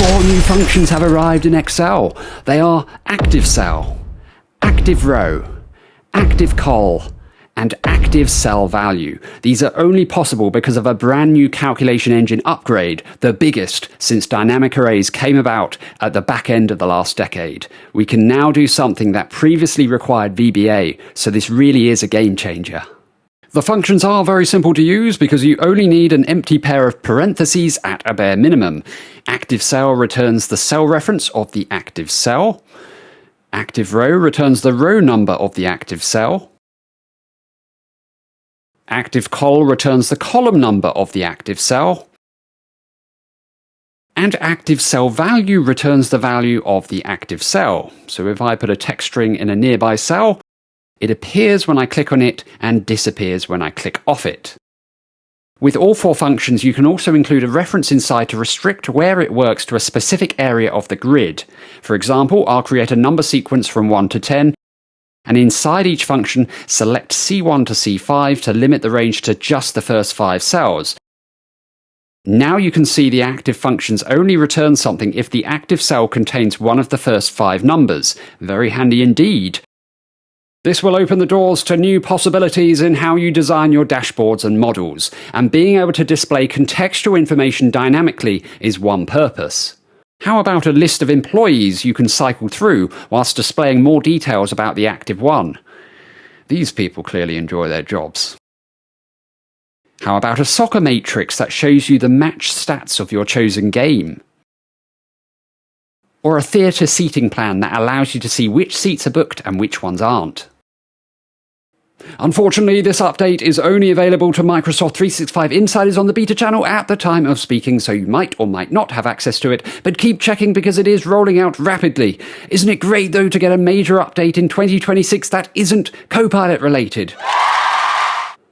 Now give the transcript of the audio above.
4 new functions have arrived in Excel. They are ACTIVECELL, ACTIVEROW, ACTIVECOL, and ACTIVECELLVALUE. These are only possible because of a brand new calculation engine upgrade, the biggest since dynamic arrays came about at the back end of the last decade. We can now do something that previously required VBA, so this really is a game changer. The functions are very simple to use because you only need an empty pair of parentheses at a bare minimum. ACTIVECELL returns the cell reference of the active cell. ACTIVEROW returns the row number of the active cell. ACTIVECOL returns the column number of the active cell. And ACTIVECELLVALUE returns the value of the active cell. So if I put a text string in a nearby cell, it appears when I click on it and disappears when I click off it. With all 4 functions, you can also include a reference inside to restrict where it works to a specific area of the grid. For example, I'll create a number sequence from 1 to 10, and inside each function, select C1 to C5 to limit the range to just the first 5 cells. Now you can see the active functions only return something if the active cell contains one of the first 5 numbers. Very handy indeed. This will open the doors to new possibilities in how you design your dashboards and models, and being able to display contextual information dynamically is one purpose. How about a list of employees you can cycle through whilst displaying more details about the active one? These people clearly enjoy their jobs. How about a soccer matrix that shows you the match stats of your chosen game? Or a theatre seating plan that allows you to see which seats are booked and which ones aren't? Unfortunately, this update is only available to Microsoft 365 insiders on the beta channel at the time of speaking, so you might or might not have access to it, but keep checking because it is rolling out rapidly. Isn't it great though to get a major update in 2026 that isn't Copilot related?